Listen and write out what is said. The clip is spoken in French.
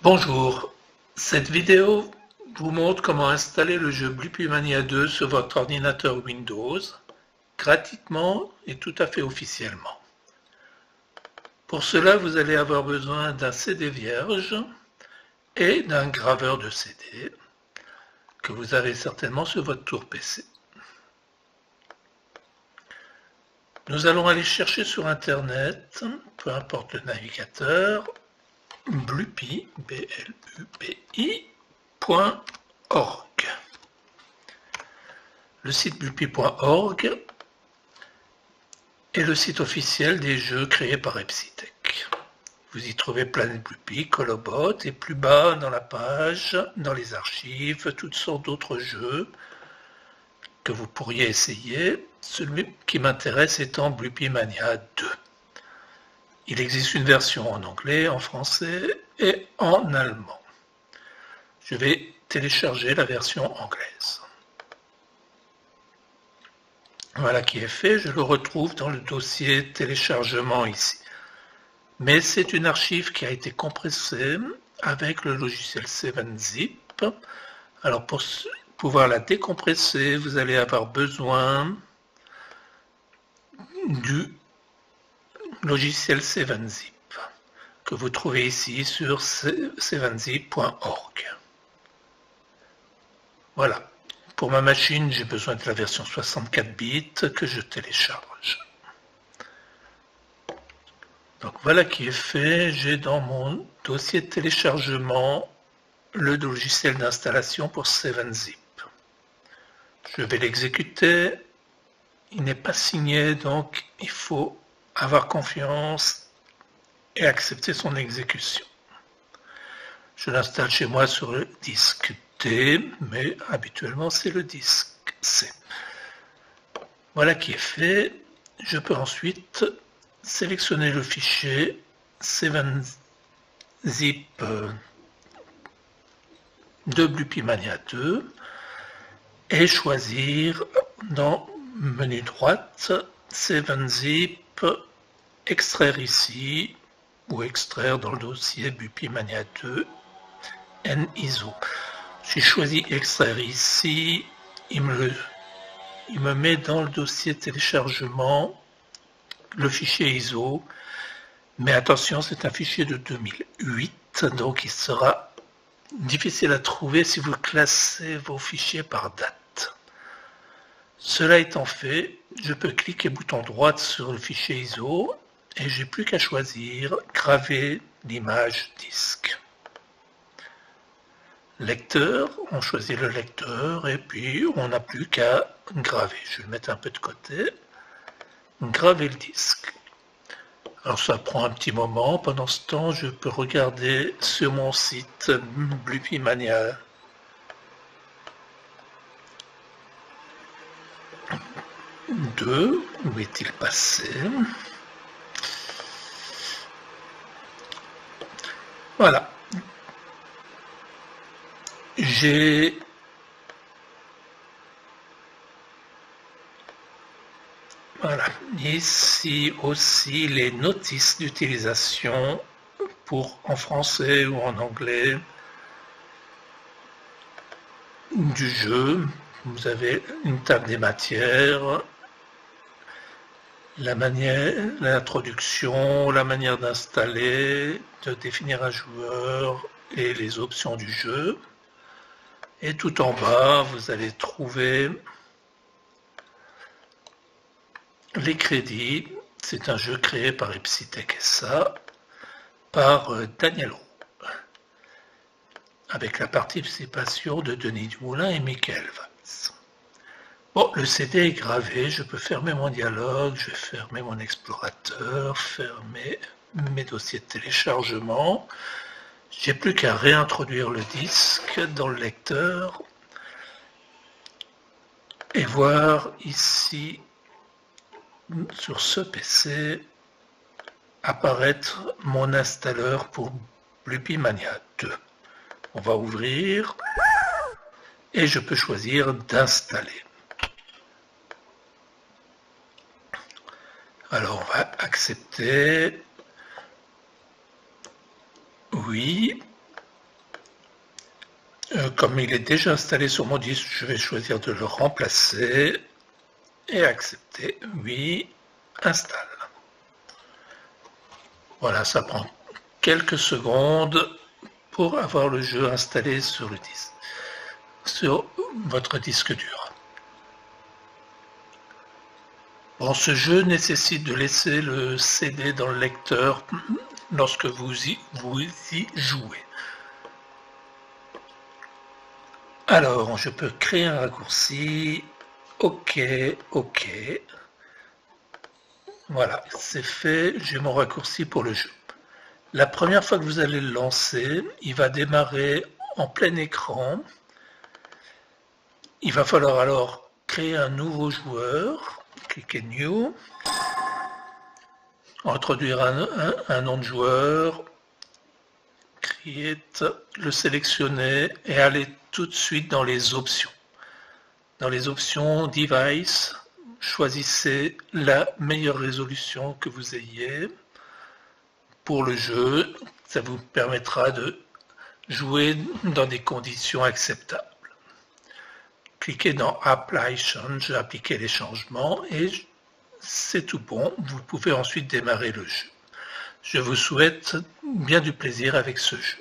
Bonjour, cette vidéo vous montre comment installer le jeu Blupy Mania 2 sur votre ordinateur Windows, gratuitement et tout à fait officiellement. Pour cela, vous allez avoir besoin d'un CD vierge et d'un graveur de CD que vous avez certainement sur votre tour PC. Nous allons aller chercher sur Internet, peu importe le navigateur, Blupy, B-L-U-P-I.org. Le site blupy.org est le site officiel des jeux créés par Epsitech. Vous y trouvez Planet Blupy, Colobot et plus bas dans la page, dans les archives, toutes sortes d'autres jeux que vous pourriez essayer, celui qui m'intéresse étant Blupy Mania 2. Il existe une version en anglais, en français et en allemand. Je vais télécharger la version anglaise. Voilà qui est fait, je le retrouve dans le dossier téléchargement ici. Mais c'est une archive qui a été compressée avec le logiciel 7-Zip. Alors pour pouvoir la décompresser, vous allez avoir besoin du logiciel 7-Zip que vous trouvez ici sur 7zip.org. Voilà. Pour ma machine, j'ai besoin de la version 64 bits que je télécharge. Donc voilà qui est fait. J'ai dans mon dossier de téléchargement le logiciel d'installation pour 7-Zip. Je vais l'exécuter. Il n'est pas signé, donc il faut avoir confiance et accepter son exécution. Je l'installe chez moi sur le disque D, mais habituellement c'est le disque C. Voilà qui est fait. Je peux ensuite sélectionner le fichier 7-Zip de Blupy Mania 2 et choisir dans menu droite 7-Zip, extraire ici ou extraire dans le dossier Blupy Mania 2 NISO. J'ai choisi extraire ici, il me met dans le dossier téléchargement le fichier ISO, mais attention, c'est un fichier de 2008, donc il sera difficile à trouver si vous classez vos fichiers par date. Cela étant fait, je peux cliquer bouton droit sur le fichier ISO et j'ai plus qu'à choisir graver l'image disque. Lecteur, on choisit le lecteur et puis on n'a plus qu'à graver. Je vais le mettre un peu de côté. Graver le disque. Alors ça prend un petit moment. Pendant ce temps, je peux regarder sur mon site Blupy Mania 2. Où est-il passé? Voilà. J'ai voilà, ici aussi les notices d'utilisation pour en français ou en anglais du jeu. Vous avez une table des matières, la manière, l'introduction, la manière d'installer, de définir un joueur et les options du jeu. Et tout en bas, vous allez trouver les crédits. C'est un jeu créé par Epsitech SA, par Daniel Roux, avec la participation de Denis Dumoulin et Michael Valls. Bon, le CD est gravé, je peux fermer mon dialogue, je vais fermer mon explorateur, fermer mes dossiers de téléchargement. J'ai plus qu'à réintroduire le disque dans le lecteur et voir ici sur ce PC apparaître mon installeur pour Blupy Mania 2. On va ouvrir et je peux choisir d'installer. Alors on va accepter. Oui. Comme il est déjà installé sur mon disque, je vais choisir de le remplacer et accepter. Oui, installe. Voilà, ça prend quelques secondes pour avoir le jeu installé sur le disque, sur votre disque dur. Bon, ce jeu nécessite de laisser le CD dans le lecteur lorsque vous y jouez. Alors, je peux créer un raccourci. OK. Voilà, c'est fait, j'ai mon raccourci pour le jeu. La première fois que vous allez le lancer, il va démarrer en plein écran. Il va falloir alors créer un nouveau joueur. Cliquez New. Introduire un nom de joueur. Create, le sélectionner et aller tout de suite dans les options. Dans les options Device, choisissez la meilleure résolution que vous ayez pour le jeu. Ça vous permettra de jouer dans des conditions acceptables. Cliquez dans Apply Change, appliquer les changements et c'est tout bon. Vous pouvez ensuite démarrer le jeu. Je vous souhaite bien du plaisir avec ce jeu.